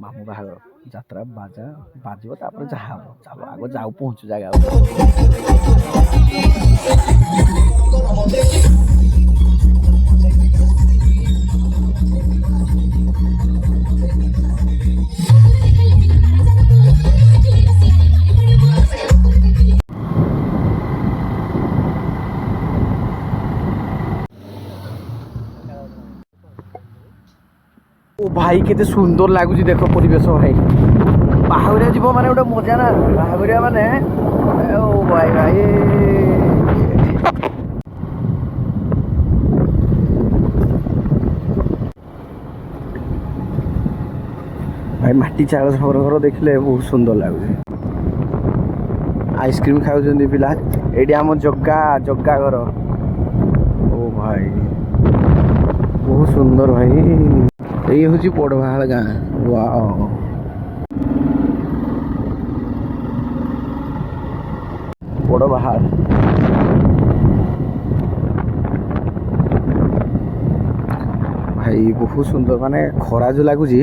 ମାମୁଁ ବାହାଘର ଯାତ୍ରା ବାଜା ବାଜିବ ତାପରେ ଯାହା ହବ। ଚାଲ ଆଗ ଯାଉ ପହଞ୍ଚୁ ଜାଗା। ओ भाई केते सुंदर लगुच देख परिवेश भाई बाहुरिया जीव माने गोटे मजा ना बाहुरिया माने ओ भाई भाई भाई माटी चाल घर घर देखले बहुत सुंदर लगुच। आइसक्रीम खाऊँ पिला ये आम जग्गा जग्गा घर ओ भाई बहुत सुंदर भाई। ये हूँ पड़वाहाल गाँ वाओ पड़वाहाल भाई बहुत सुंदर माने खरा जो लगुच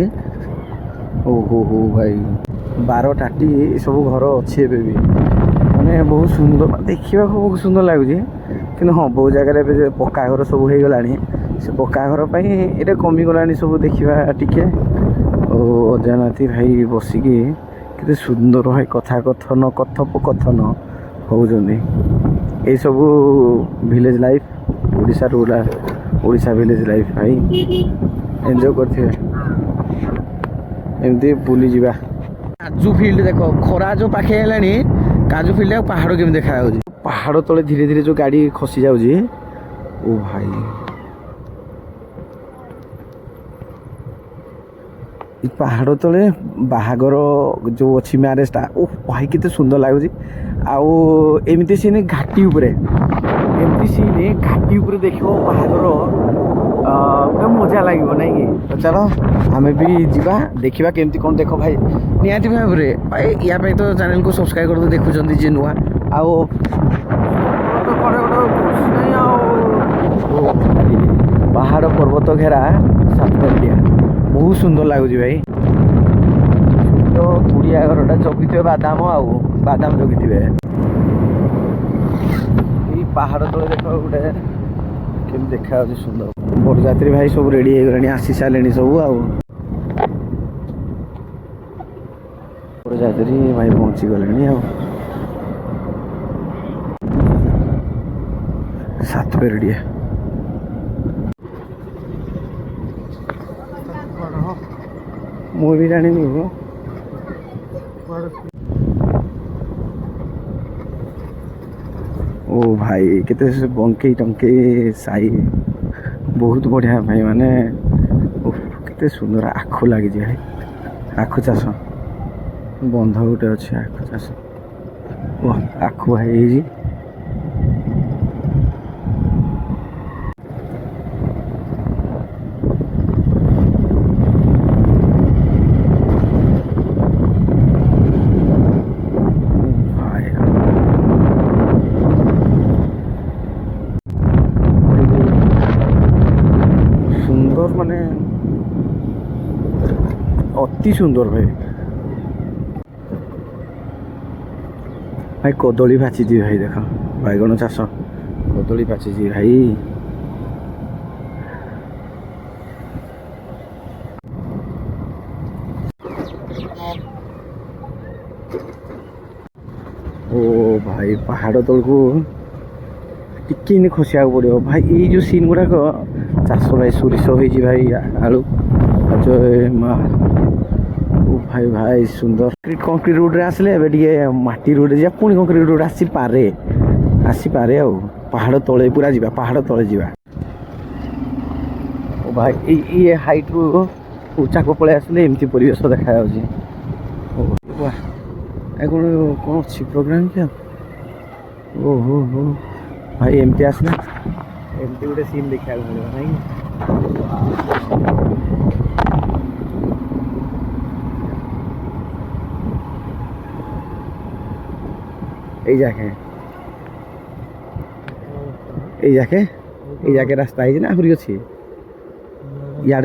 ओहो हो भाई 12 टाटी सब घर अच्छे भी माने बहुत सुंदर देखा बहुत सुंदर लगुच कि हाँ बहुत जगह पक्का घर सब हो गला से पक्का घर ये कमिगला सब देखा टिके अजानाती भाई बसिकी केते सुंदर भाई कथा कथन कथोपकथन होउजनी ये सब village life Odisha rural Odisha village life भाई एंजॉय करथे एमती बुली जीवा। काजू फील्ड देख खरा जो पाखे हेलानी काजू फील्ड पहाड़ केमी देखा पहाड़ तले धीरे धीरे जो गाड़ी खसी जाउजी ओ भाई पहाड़ तले बाहागर जो अच्छी म्यारेजटा ओ भाई केते सुंदर लगुच आमती सीन घाटी एमती सीन घाटी देखो बाहागर गोटे मजा लगे ना कि तो चलो आम भी जीवा देखा केमती कौन देख भाई निहाती भाव में भाई या तो चैनल को सब्सक्राइब कर देखुं जी नुआ पहाड़ पर्वत घेरा सातपरिया बहुत सुंदर लगुच भाई। तो कुड़िया घरटा जगिथे बादाम बादाम जगिथे पहाड़ तले देख गोटे केम देखा सुंदर बरजात्री भाई सब रेडी हो गले आसी सारे सब बरजात्री भाई पहुंची गले सातपेड़िया मुझे जानी ओ भाई केते बंके टंके साई बहुत बढ़िया भाई माने केते सुंदर आखु लगी भाई आखु चाष बंध गोटे अच्छे आखु चाष आखु भाई माने अति सुंदर भाई भाई कदली पाची भाई देख बैगण चाष कदली पाची भाई ओ भाई पहाड़ तल को टिके खसिया पड़ो भाई ये जो सीन गुड़ाक चाष भाई सोरिष हो भाई आलू माँ ओ भाई भाई सुंदर कंक्रीट रोड रे आसले माटी रोड जा पुणी कंक्रीट रोड आसीपारे पहाड़ तले पूरा जीवा पहाड़ तले जीवा ओ भाई ये हाइट रु ऊंचा को पड़े आसले एमती परिवेश देखा कौन अच्छी प्रोग्राम क्या ओहो हो भाई एमती आसला एमती गोटे सीन देखा पड़ो এই জায়গায় রাস্তা হয়েছে না আহরি আছে ইয়ার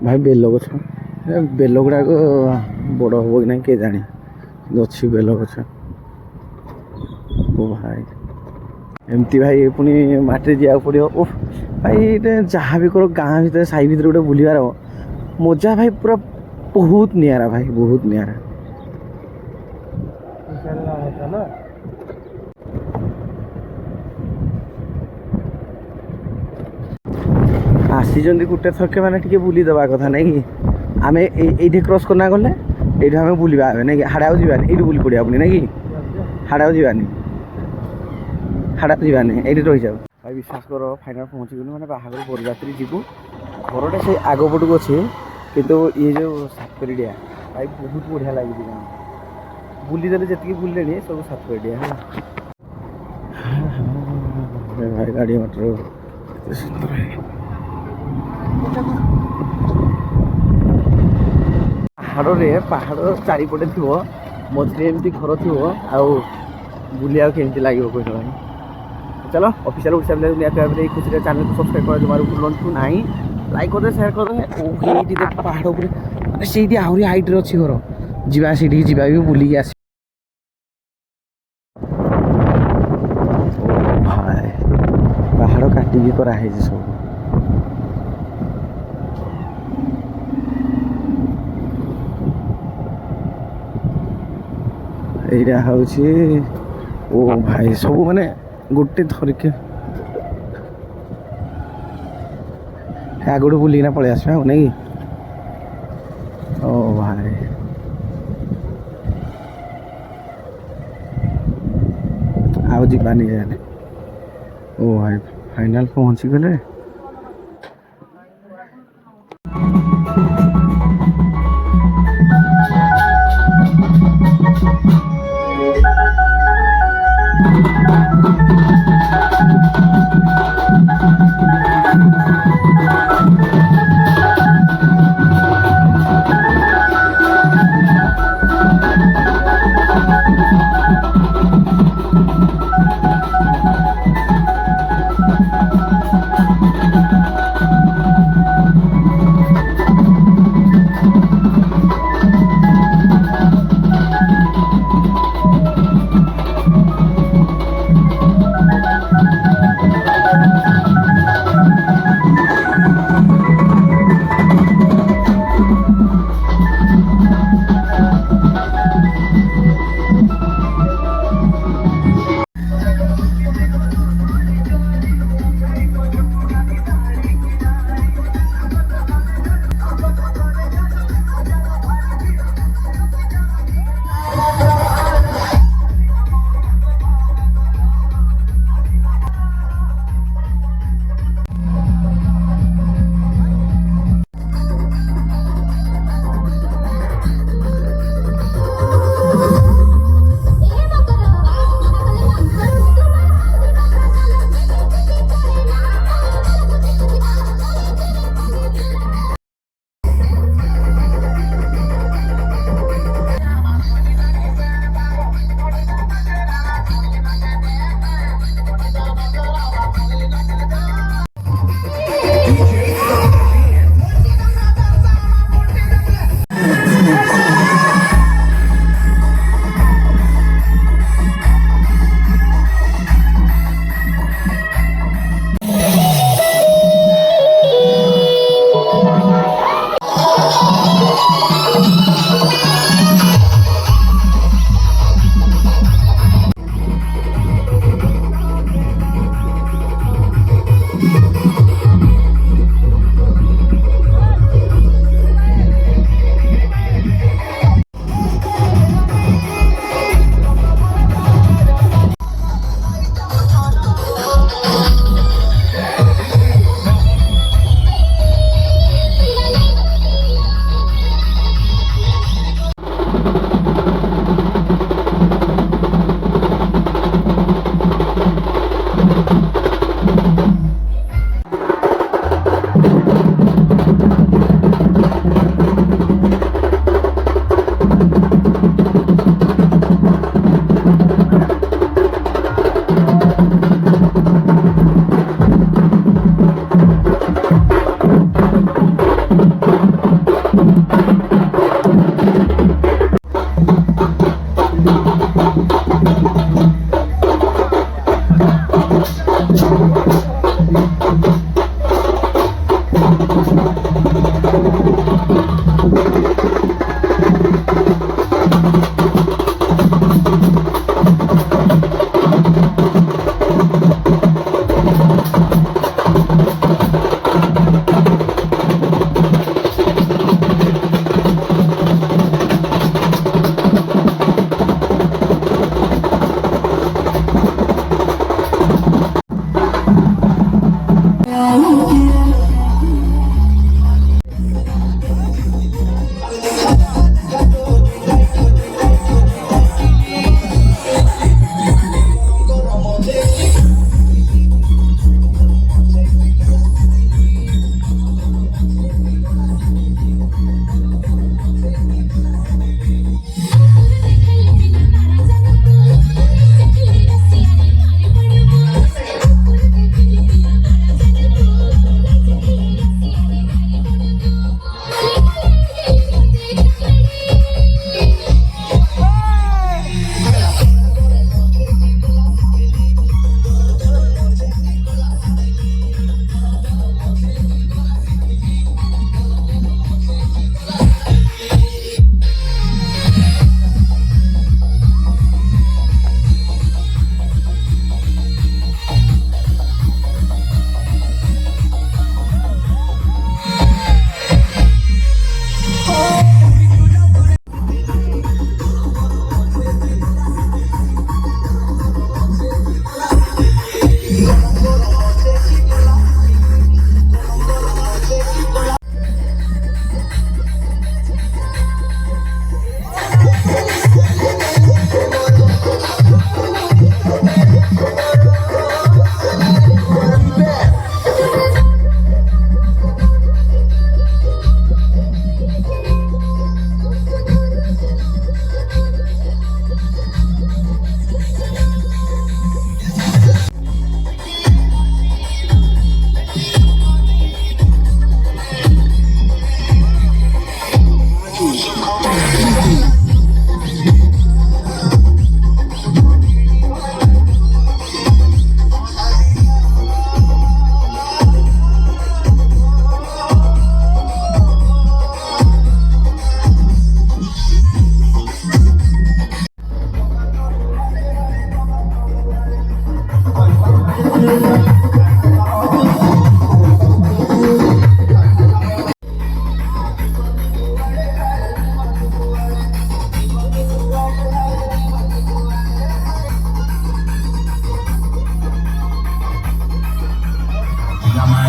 ଭାଇ ବେଲ ଗଛ ବେଲ ଗୁଡ଼ାକ ବଡ଼ ହବ କି ନାହିଁ କିଏ ଜାଣେ ଅଛି ବେଲ ଗଛ ଓ ଭାଇ ଏମିତି ଭାଇ ପୁଣି ମାଟିରେ ଯିବାକୁ ପଡ଼ିବ ଓ ଭାଇ ଏଇଟା ଯାହା ବି କର ଗାଁ ଭିତରେ ସାହି ଭିତରେ ଗୋଟେ ବୁଲିବାର ମଜା ଭାଇ ପୁରା ବହୁତ ନିଆରା ଭାଇ ବହୁତ ନିଆରା ଆସିଛନ୍ତି ଗୋଟେ ଥରକେ ମାନେ ଟିକେ ବୁଲିଦେବା କଥା ନାଇଁ କି ଆମେ ଏଇଠି କ୍ରସ୍ କରିନା ଗଲେ ଏଇଠି ଆମେ ବୁଲିବା ଏବେ ନାଇଁ କି ହାଡ଼େ ଆଉ ଯିବାନି ଏଇଠି ବୁଲି ପଡ଼ିବା ପୁଣି ନାଇଁ କି ହାଡ଼େ ଆଉ ଯିବାନି ଏଇଠି ରହିଯାଉ ଭାଇ ବିଶ୍ୱାସ କର ଫାଇନାଲ୍ ପହଞ୍ଚିଗଲୁ ମାନେ ବାହାଘର ବରଯାତ୍ରୀ ଯିବୁ ଘରଟା ସେଇ ଆଗ ପଟକୁ ଅଛି କିନ୍ତୁ ଇଏ ଯେଉଁ ସାତକରିଡ଼ିଆ ଭାଇ ବହୁତ ବଢ଼ିଆ ଲାଗୁଛି ଗାଁ ବୁଲିଦେଲେ ଯେତିକି ବୁଲିଲେଣି ସବୁ ସାତକରିଡ଼ିଆ ହେଲା ଭାଇ ଗାଡ଼ି ମଟର କେତେ ସୁନ୍ଦର ପାହାଡ଼ ଚାରିପଟେ ଥିବ ମଝିରେ ଏମିତି ଘର ଥିବ ଆଉ ବୁଲିବାକୁ କେମିତି ଲାଗିବ କହିଲ ଭାଇ ଚାଲ ଅଫିସିଆଲ ଓଡ଼ିଶା ନିହାତି ଭାବରେ ଏଇ ଖୁସିରେ ଚ୍ୟାନେଲକୁ ସବସ୍କ୍ରାଇବ୍ କରିବା ଜମାରୁ ଭୁଲନ୍ତୁ ନାହିଁ ଲାଇକ୍ କରିଦେବେ ସେୟାର କରିଦେବେ ଏଇଠି ପାହାଡ଼ ଉପରେ ମାନେ ସେଇଠି ଆହୁରି ହାଇଟ୍ରେ ଅଛି ଘର ଯିବା ସେଇଠିକି ଯିବା ବି ବୁଲିକି ଆସିବା ଭାଇ ପାହାଡ଼ କାଟିକି କରାହେଇଛି ସବୁ ଏଇଟା ହେଉଛି ଓ ଭାଇ ସବୁ ମାନେ ଗୋଟେ ଧରିକି ଆଗଠୁ ବୁଲିକିନା ପଳେଇ ଆସିବା ଆଉ ନାଇଁ କି ଓ ଭାଇ ଆଉ ଯିବାନି ଯାହେଲେ ଓ ଭାଇ ଫାଇନାଲ୍ ପହଞ୍ଚିଗଲେ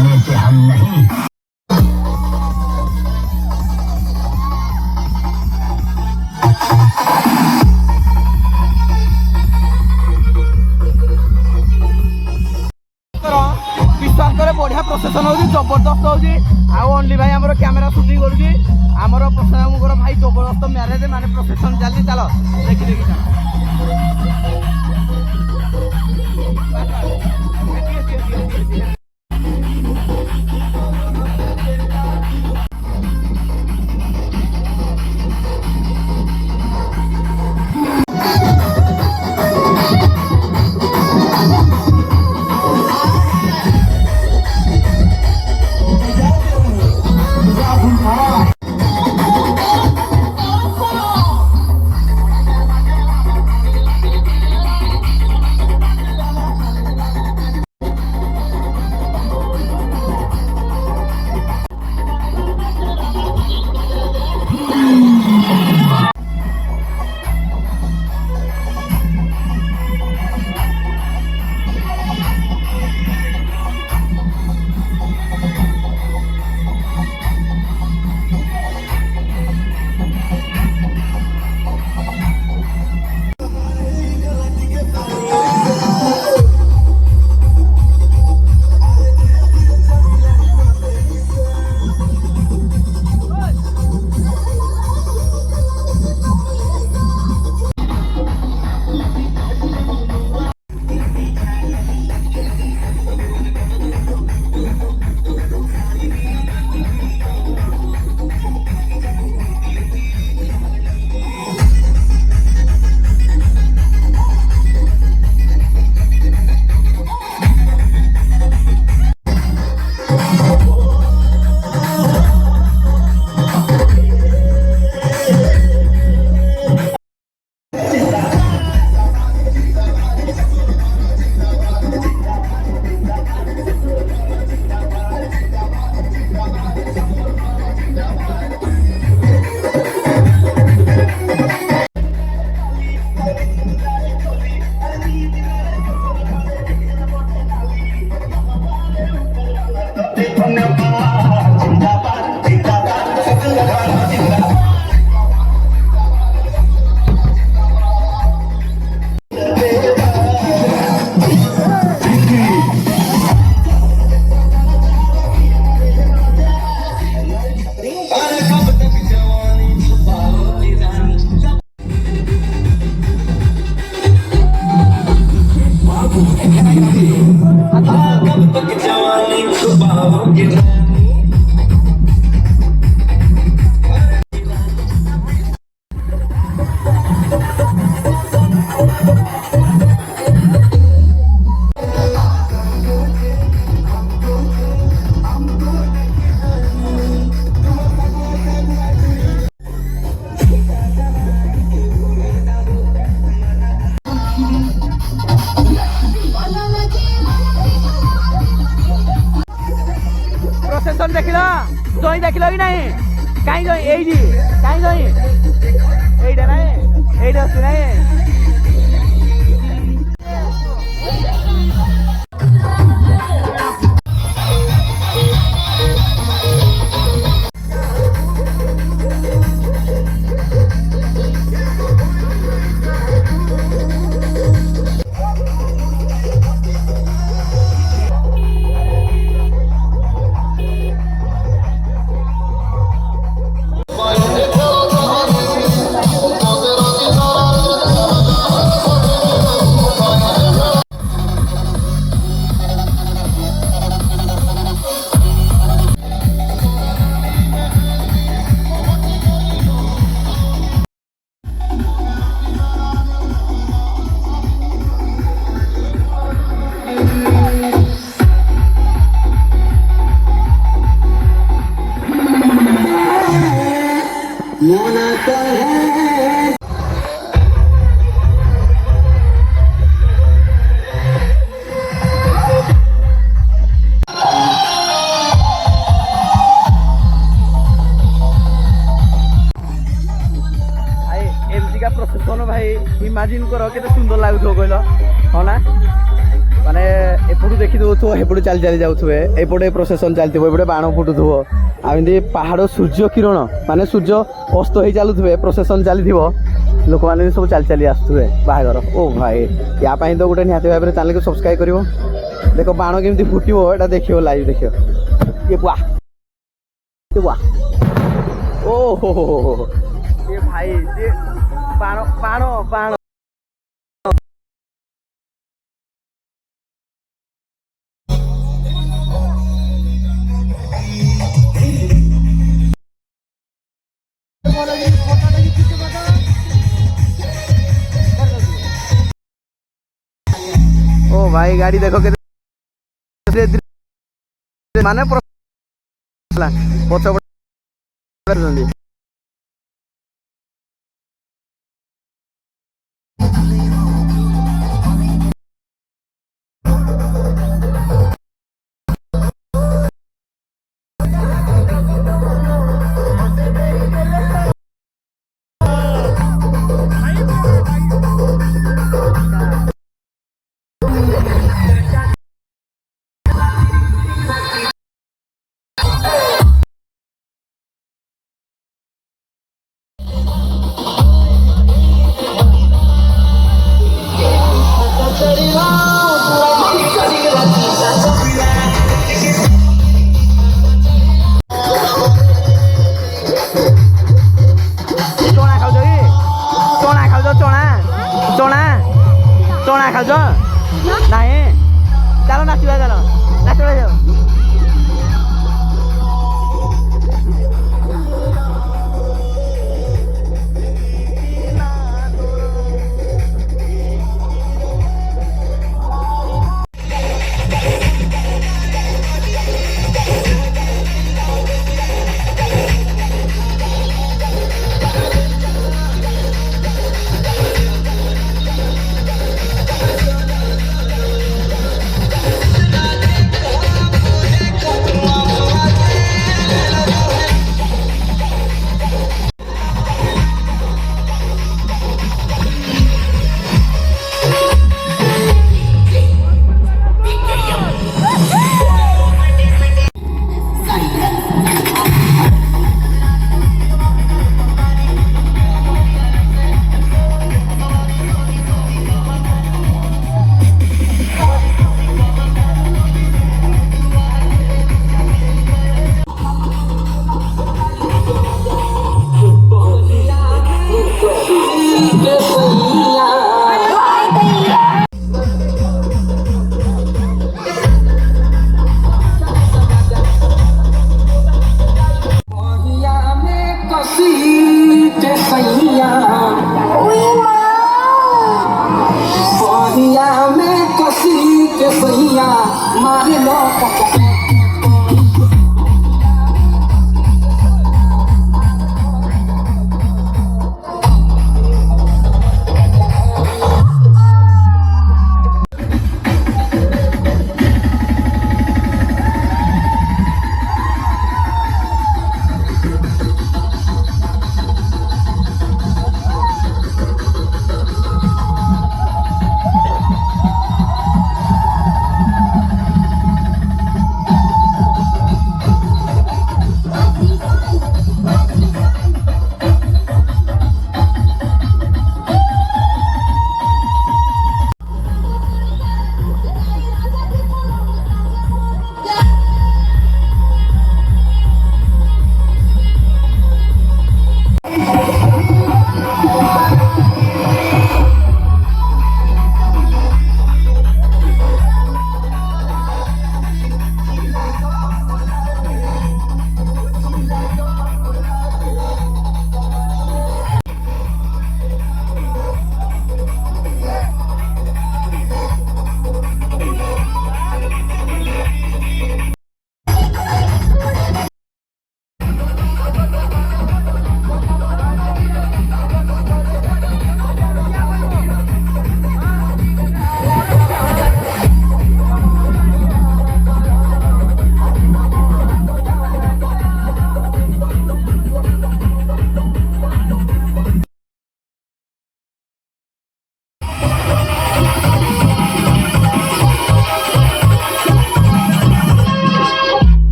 जमाने से हम नहीं। विश्वास करे बढ़िया प्रोसेसन हो जबरदस्त हो ओनली भाई आम कैमेरा सुटिंग कर प्रसन्न भाई जबरदस्त मैरेज माने प्रोसेसन चलती चलो देखी देखी प्रोसेसन देखिल जई देखिल कि नहीं कहीं जई एडी कहीं जई एडा नहीं एडा आसी नहीं प्रोसेसन भाई इमेजिन कर के सुंदर लगुव कहल हाँ ना ମାନେ ଏପଟୁ ଦେଖି ଦେଉଥିବ ଏପଟୁ ଚାଲି ଚାଲି ଯାଉଥିବେ, ଏପଟେ ପ୍ରସେସନ୍ ଚାଲିଥିବ, ଏପଟେ ବାଣ ଫୁଟୁଥିବ, ଆଉ ଏମିତି ପାହାଡ଼ ସୂର୍ଯ୍ୟ କିରଣ ମାନେ ସୂର୍ଯ୍ୟ ଅସ୍ତ ହେଇ ଚାଲୁଥିବେ, ପ୍ରସେସନ୍ ଚାଲିଥିବ, ଲୋକମାନେ ବି ସବୁ ଚାଲି ଚାଲି ଆସୁଥିବେ ବାହାଘର। ଓ ଭାଇ ୟା ପାଇଁ ତ ଗୋଟେ ନିହାତି ଭାବରେ ଚ୍ୟାନେଲକୁ ସବସ୍କ୍ରାଇବ୍ କରିବ। ଦେଖ ବାଣ କେମିତି ଫୁଟିବ ଏଇଟା ଦେଖିବ, ଲାଇଭ୍ ଦେଖିବ। ଏ ବା ଓ ହୋ ଏ ଭାଇ ବାଣ ବାଣ ବାଣ ओ भाई गाड़ी देखो के माने पछ चना खाऊ ना चलो नाचा चलो नाच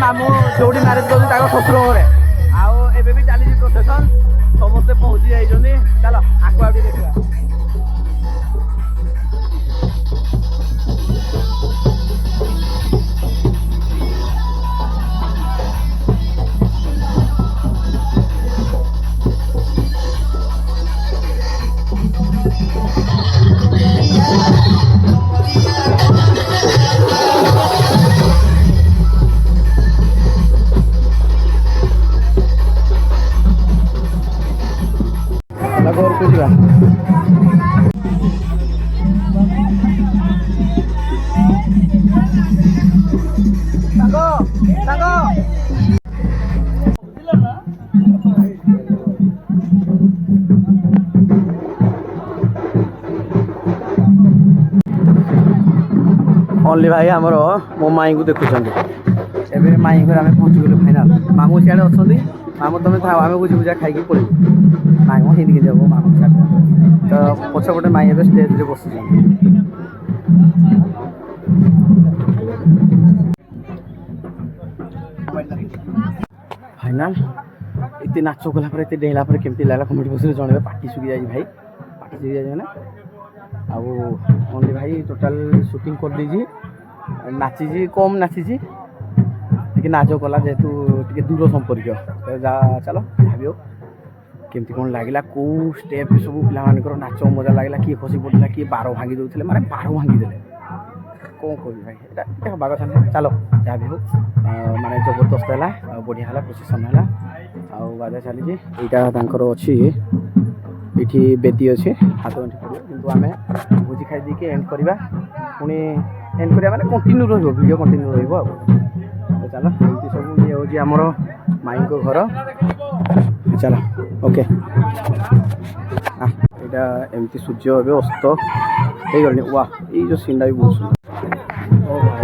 ମାମୁଁ ଯୋଉଠି ମ୍ୟାରେଜ କରୁଛନ୍ତି ତାଙ୍କ ଶ୍ୱଶୁର ଘରେ। ଆଉ ଏବେ ବି ଚାଲିଛି ପ୍ରୋସେସନ୍, ସମସ୍ତେ ପହଞ୍ଚି ଯାଇଛନ୍ତି। ଚାଲ ଆକୁ ଆଉ ଟିକେ ଦେଖିବା। ଘରକୁ ଯିବା। ଅନଲି ଭାଇ ଆମର ମୋ ମାଇଁଙ୍କୁ ଦେଖୁଛନ୍ତି। ଏବେ ମାଇଁ ଘରେ ଆମେ ପହଞ୍ଚିଗଲୁ ଫାଇନାଲ। ମାମୁଁ ସିଆଡ଼େ ଅଛନ୍ତି। ମାମୁଁ ତମେ ଥାଅ, ଆମେ ଭୋଜି ଭୁଜା ଖାଇକି ପଳେଇବୁ। ନାଇଁ ମ ହିନ୍ଦି କେମିତି ହବ, ମାମୁଁ ସିଆଡ଼େ ତ ପଛପଟେ ମାଇଁ ଏବେ ଷ୍ଟେଜ୍ରେ ବସିଛନ୍ତି। ଫାଇନାଲ ଏତେ ନାଚ କଲା ପରେ, ଏତେ ଡେଇଁଲା ପରେ କେମିତି ଲାଗିଲା କମେଣ୍ଟ ବକ୍ସରେ ଜଣେଇବେ। ପାଟି ଶୁଖି ଯାଇଛି ଭାଇ, ପାଟି ଶୁଖି ଯାଇଛି ମାନେ। ଆଉ ଅନଲି ଭାଇ ଟୋଟାଲ ସୁଟିଂ କରିଦେଇଛି, ନାଚିଛି କମ୍ ନାଚିଛି, ଟିକେ ନାଚ କଲା ଯେହେତୁ ଟିକେ ଦୂର ସମ୍ପର୍କୀୟ। ଚାଲ ଭାବିବ କେମିତି କ'ଣ ଲାଗିଲା, କେଉଁ ଷ୍ଟେପ୍ ସବୁ ପିଲାମାନଙ୍କର ନାଚ ମଜା ଲାଗିଲା, କିଏ ଖସି ପଡ଼ିଥିଲା, କିଏ ବାର ଭାଙ୍ଗି ଦେଉଥିଲେ, ମାନେ ବାର ଭାଙ୍ଗିଦେଲେ। କ'ଣ କହିବି ଭାଇ, ଏଇଟା ହେବା କଥା ନାହିଁ। ଚାଲ ଯାହା ବି ହଉ ମାନେ ଜବରଦସ୍ତ ହେଲା, ବଢ଼ିଆ ହେଲା, ପ୍ରୋସେସନ୍ ହେଲା, ଆଉ ବାଜା ଚାଲିଛି। ଏଇଟା ତାଙ୍କର ଅଛି, ଏଇଠି ବେଦୀ ଅଛି, ହାତ ଗଣ୍ଠି ପଡ଼ିବ। କିନ୍ତୁ ଆମେ ଭୋଜି ଖାଇ ଦେଇକି ଏଣ୍ଡ କରିବା, ପୁଣି ଏଣ୍ଡ କରିବା ମାନେ କଣ୍ଟିନ୍ୟୁ ରହିବ, ଭିଡ଼ିଓ କଣ୍ଟିନ୍ୟୁ ରହିବ। ଆଉ ଚାଲ ଏମିତି ସବୁ ଇଏ ହେଉଛି ଆମର ମାଇଁଙ୍କ ଘର। ଚାଲ ଓକେ। ଏଇଟା ଏମିତି ସୂର୍ଯ୍ୟ ଏବେ ଅସ୍ତ ହେଇଗଲାଣି। ୱା, ଏଇ ଯେଉଁ ସିନ୍ଟା ବି ବହୁତ ସୁନ୍ଦର। ଓ ଭାଇ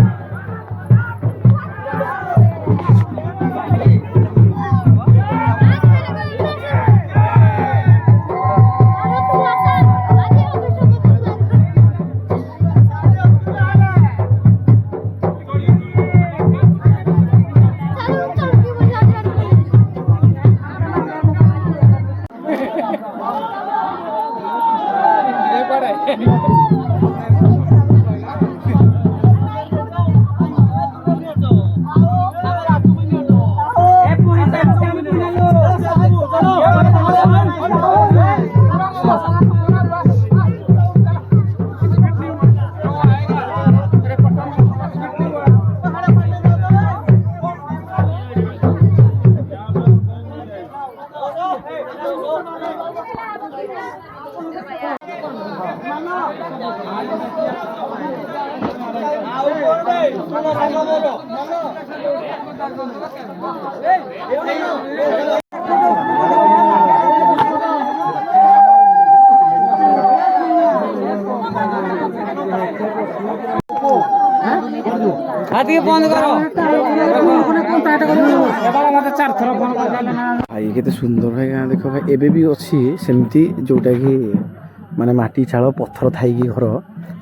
ଟିକେ ବନ୍ଦ କର। ଭାଇ କେତେ ସୁନ୍ଦର ଭାଇ ଗାଁ ଦେଖ ଭାଇ, ଏବେ ବି ଅଛି ସେମିତି, ଯେଉଁଟାକି ମାନେ ମାଟି ଚାଳ ପଥର ଥାଇକି ଘର,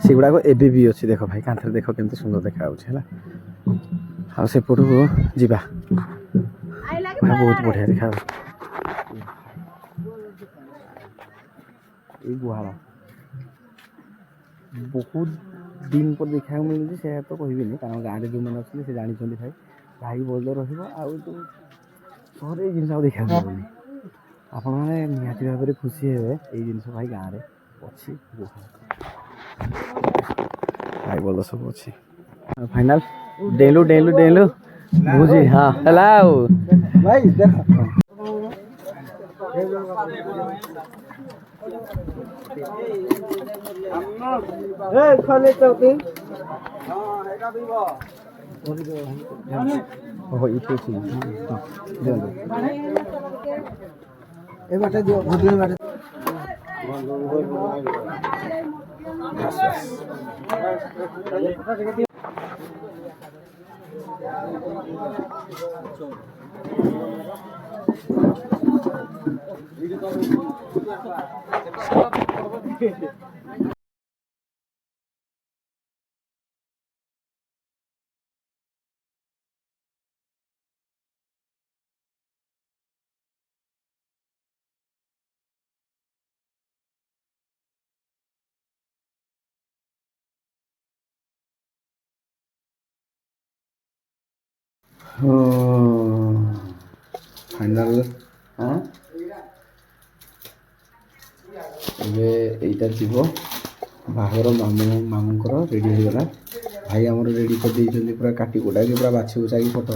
ସେଗୁଡ଼ାକ ଏବେ ବି ଅଛି। ଦେଖ ଭାଇ କାନ୍ଥରେ ଦେଖ କେମିତି ସୁନ୍ଦର ଦେଖାଯାଉଛି ହେଲା। ଆଉ ସେପଟକୁ ଯିବା, ବହୁତ ବଢ଼ିଆ ଦେଖାଯାଉଛି। ଏଇ ଗୁହାଳ ବହୁତ ଦିନ ପରେ ଦେଖିବାକୁ ମିଳୁଛି, ସେଇଆ ତ କହିବିନି, କାରଣ ଗାଁରେ ଯେଉଁମାନେ ଅଛନ୍ତି ସେ ଜାଣିଛନ୍ତି ଭାଇ ଗାଈ ବଳଦ ରହିବ। ଆଉ ଯେଉଁ ସହରରେ ଏଇ ଜିନିଷ ଆଉ ଦେଖିବାକୁ ମିଳୁନି। ଆପଣମାନେ ନିହାତି ଭାବରେ ଖୁସି ହେବେ, ଏଇ ଜିନିଷ ଭାଇ ଗାଁରେ ଅଛି। ଗାଈ ବଳଦ ସବୁ ଅଛି। ଫାଇନାଲ ଡେଇଁଲୁ ଡେଇଁଲୁ ଡେଇଁଲୁ ଭୋଜି ହଁ ହେଲା। ଆଉ ଭାଇ ଦେଖ ଏ ବାଟେ ଦିଅ, ଭୋଜି ବାଟେ। फाइनाल हाँ ଏବେ ଏଇଟା ଯିବ ବାହାଘର ମାମୁଁଙ୍କର ରେଡ଼ି ହେଇଗଲା ଭାଇ ଆମର ରେଡ଼ି କରିଦେଇଛନ୍ତି ପୁରା କାଟି କୁଟାକି ପୁରା ବାଛି ବୁଛାକି ଫଟୋ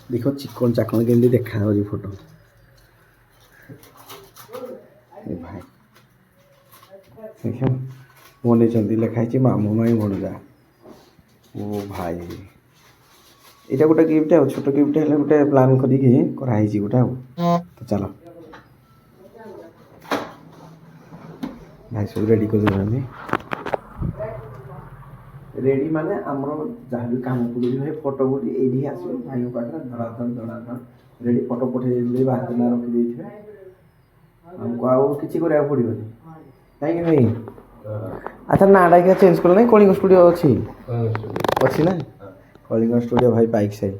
ଦେଖ ଚିକଣ ଚାକଣ କେମିତି ଦେଖାଯାଉଛି ଫଟୋ ଏ ଭାଇ ଦେଖ ବନେଇଛନ୍ତି ଲେଖା ହେଇଛି ମାମୁଁ ମାଇଁ ଭଣଜା ଓ ଭାଇ ଏଇଟା ଗୋଟେ ଗିଫ୍ଟ ଆଉ ଛୋଟ ଗିଫ୍ଟ ହେଲେ ଗୋଟେ ପ୍ଲାନ୍ କରିକି କରାହେଇଛି ଗୋଟେ ଆଉ ତ ଚାଲ ଭାଇ ସବୁ ରେଡ଼ି କରିଦେଉଛନ୍ତି ରେଡ଼ି ମାନେ ଆମର ଯାହା ବି କାମ ପଡ଼ିଛି ଭାଇ ଫଟୋ ପଠି ଏଇଠି ଆସିବ ଭାଇଙ୍କ ପାଖରେ ଧଡ଼ାଧଡ଼ ରେଡ଼ି ଫଟୋ ପଠେଇ ଦେଇଥିଲେ ବାହାର ଦିନ ରଖିଦେଇଥିବେ ଆମକୁ ଆଉ କିଛି କରିବାକୁ ପଡ଼ିବନି କାହିଁକି ଭାଇ ଆଚ୍ଛା ନାଁଟା କିଆ ଚେଞ୍ଜ କଲ ନାହିଁ କଳିଙ୍ଗ ଷ୍ଟୁଡ଼ିଓ ଅଛି ଅଛି ନା କଳିଙ୍ଗ ଷ୍ଟୁଡ଼ିଓ ଭାଇ ବାଇକ୍ ସାହି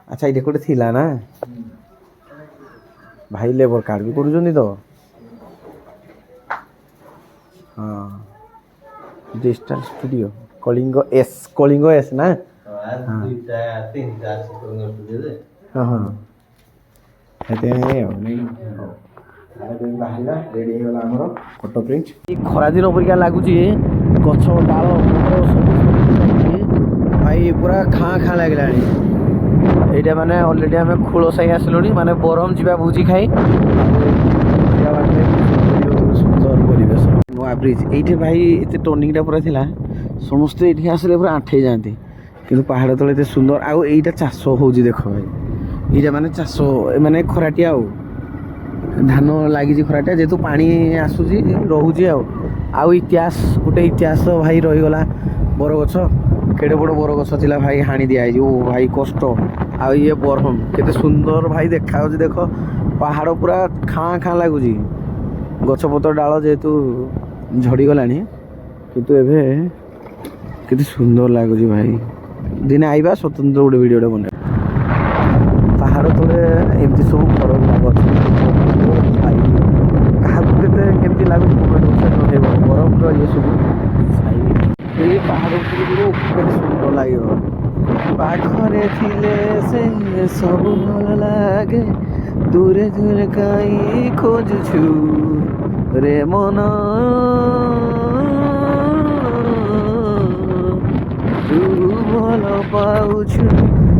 ଆଚ୍ଛା ଏଇଟା ଗୋଟେ ଥିଲା ନା ଭାଇ ଲେବର କାର୍ଡ ବି କରୁଛନ୍ତି ତ ହଁ डिजिटल स्टूडियो कलिंग एस ना हाँ हाँ बाहर रेडी होगा आमर फोटो प्रिंट खरा दिन परिका लगुच गछ डाल भाई पूरा खाँ खाँ लगे यहाँ माने अलरेडी आम खोल साई आसलु माने बरहम जा भोजी खाई सुंदर परिवेश नुआ ब्रिज ये भाई ये टर्निंगटा पूरा थिला समस्ते ये आसले पूरा आठे जाती कि पहाड़ तले एत सुंदर आईटा चाष हो देख भाई ये माने चाष माने खराटिया धान लगी खराटिया जेहेतु पानी आसूसी रोचे आउ इतिहास गोटे इतिहास भाई रहीगला बरगछ केड़े बड़ बरगछ था भाई हाणी दिखाई ओ भाई कष्ट आ ये बरहम केते सुंदर भाई देखा देख पहाड़ पूरा खाँ खाँ लगुच गछपतर डाल जेहेतु झड़गला किंतु एबे केते सुंदर लगुच भाई दिने आइबा स्वतंत्र गोटे वीडियो बना पहाड़ तले एमती सब घर भाई क्या केमती लगुच बरफ ये सब पहाड़ सुंदर लगे पाखरे थिले से सब भल लागे दूरे दूरे कहीं खोजु रे मन तू भल पाउछु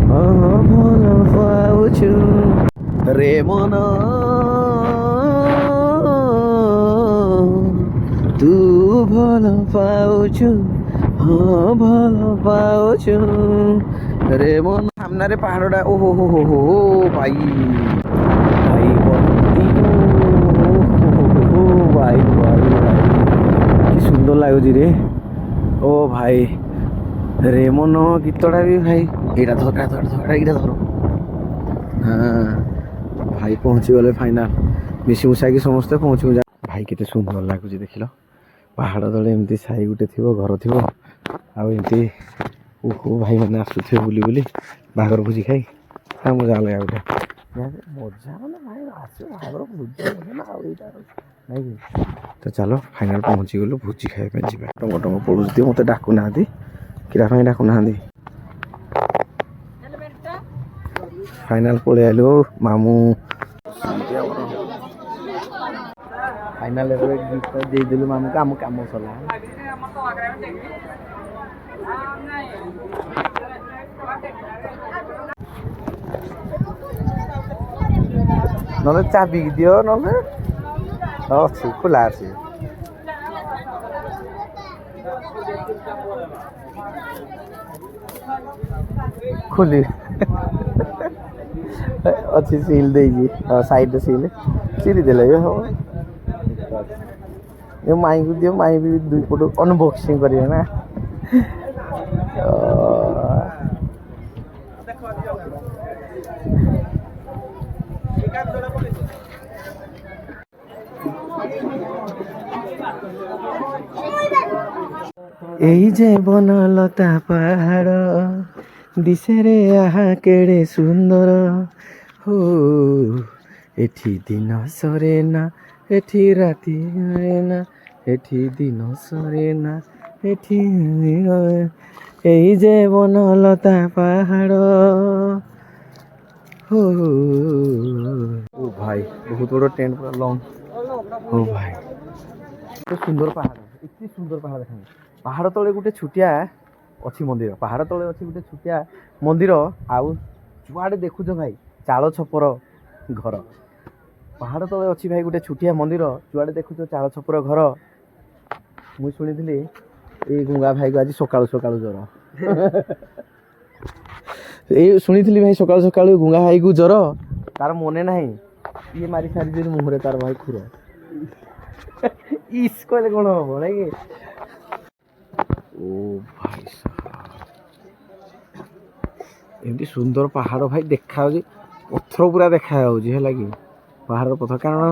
भल पाउछु रे मन तू भल पाउछु हाँ भल पाउछु रे मन सामने पहाड़ा ओहो हो भाई भाई भाई भाई कि सुंदर लगुच रे ओ भाई रेमन गीतटा भी भाई यहाँ धर धर हाँ भाई पहुँची गले फाइनाल मिसी मुसा कि समस्ते पहुँच भाई केते सुंदर लगुच देख लो पहाड़ तले एमती साई गुटे थी घर थी आमती ओहो भाई मैंने आसुवे बुली बुली बाहर भोजी खाई मजा लगा गोटे मजा मैंने भाई बाहर भोजी नहीं तो चलो फाइनाल पहुँची गलु भोजी खाइबा जा टंग टंग पड़ुची मत डाकू ना किरा डाकू ना फाइनाल पलि आलु मामू फाइनाल गिफ्ट देदेलु मामू को आम कम सरला ना चाबी दियो ना अच्छी खुला अच्छी खुली अच्छी सील दे साइड सील चिरी देले हम ये माई को दियो माई भी दुई पट अनबॉक्सिंग करिए ना यही जे बनलता पहाड़ दिशे रे आहा केड़े सुंदर हो एठी दिन सरे ना एठी राति ना ଏଠି ଦିନ ସରେ ନା ଏଠି ଏଇ ଯେ ବନଲତା ପାହାଡ଼ ଓ ଭାଇ ବହୁତ ବଡ଼ ଟେଣ୍ଟ ପୁରା ଲଙ୍ଗ ଓ ଭାଇ ଏତେ ସୁନ୍ଦର ପାହାଡ଼ ଦେଖାଯାଉଛି ପାହାଡ଼ ତଳେ ଗୋଟେ ଛୋଟିଆ ଅଛି ମନ୍ଦିର ପାହାଡ଼ ତଳେ ଅଛି ଗୋଟେ ଛୋଟିଆ ମନ୍ଦିର ଆଉ ଯୁଆଡ଼େ ଦେଖୁଛ ଭାଇ ଚାଳ ଛପର ଘର ପାହାଡ଼ ତଳେ ଅଛି ଭାଇ ଗୋଟେ ଛୋଟିଆ ମନ୍ଦିର ଯୁଆଡ଼େ ଦେଖୁଛ ଚାଳ ଛପର ଘର ମୁଁ ଶୁଣିଥିଲି ଏଇ ଗୁଙ୍ଗା ଭାଇକୁ ଆଜି ସକାଳୁ ସକାଳୁ ଜ୍ୱର ଏଇ ଶୁଣିଥିଲି ଭାଇ ସକାଳୁ ସକାଳୁ ଗୁଙ୍ଗା ଭାଇକୁ ଜ୍ୱର ତାର ମନେ ନାହିଁ ଇଏ ମାରି ସାରିଛି ମୁହଁରେ ତାର ଭାଇ ଖୁର ଇସ୍ କହିଲେ କ'ଣ ହବ ନାଇଁ କି ଓ ଭାଇ ଏମିତି ସୁନ୍ଦର ପାହାଡ଼ ଭାଇ ଦେଖାଯାଉଛି ପଥର ପୁରା ଦେଖାଯାଉଛି ହେଲା କି ପାହାଡ଼ର ପଥର କାରଣ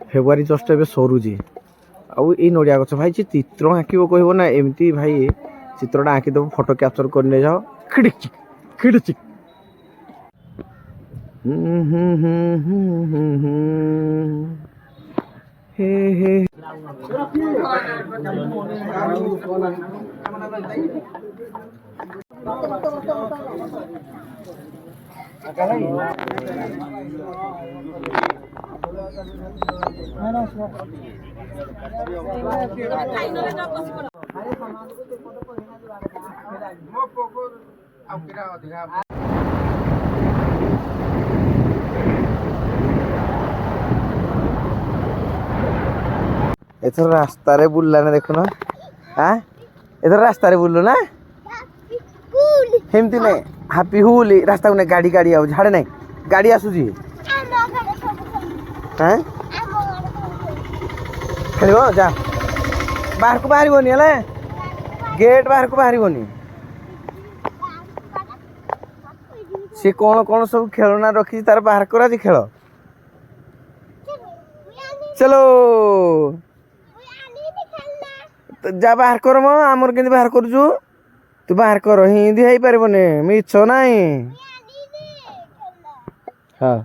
ଫେବୃଆରୀ ଜଷ୍ଟ ଏବେ ସରୁଛି ଆଉ ଏଇ ନଡ଼ିଆ ଗଛ ଭାଇ ସେ ଚିତ୍ର ଆଙ୍କିବ କହିବ ନା ଏମିତି ଭାଇ ଚିତ୍ରଟା ଆଙ୍କିଦେବ ଫଟୋ କ୍ୟାପଚର କରି ନେଇଯାଅ ଖିଡ଼ିଚିକ୍ ଖିଡ଼ିଚିକ୍ ହେ ହେ ଏଥର ରାସ୍ତାରେ ବୁଲିଲା ନା ଦେଖୁନ ଆଁ ଏଥର ରାସ୍ତାରେ ବୁଲୁ ନା ସେମିତି ନାଇଁ ହାପି ହୁଲି ରାସ୍ତାକୁ ନାଇଁ ଗାଡ଼ି ଗାଡ଼ି ଆଉ ଝାଡ଼େ ନାଇଁ ଗାଡ଼ି ଆସୁଛି ଆଁ ଖେଳିବ ଯା ବାହାରକୁ ବାହାରିବନି ହେଲା ଗେଟ୍ ବାହାରକୁ ବାହାରିବନି ସେ କ'ଣ କ'ଣ ସବୁ ଖେଳନା ରଖିଛି ତାର ବାହାର କର ଆଜି ଖେଳ ଚଲୋ ଯା ବାହାର କର ମ ଆମର କେମିତି ବାହାର କରୁଛୁ ତୁ ବାହାର କର ହିନ୍ତି ହେଇପାରିବନି ମିଛ ନାହିଁ ହଁ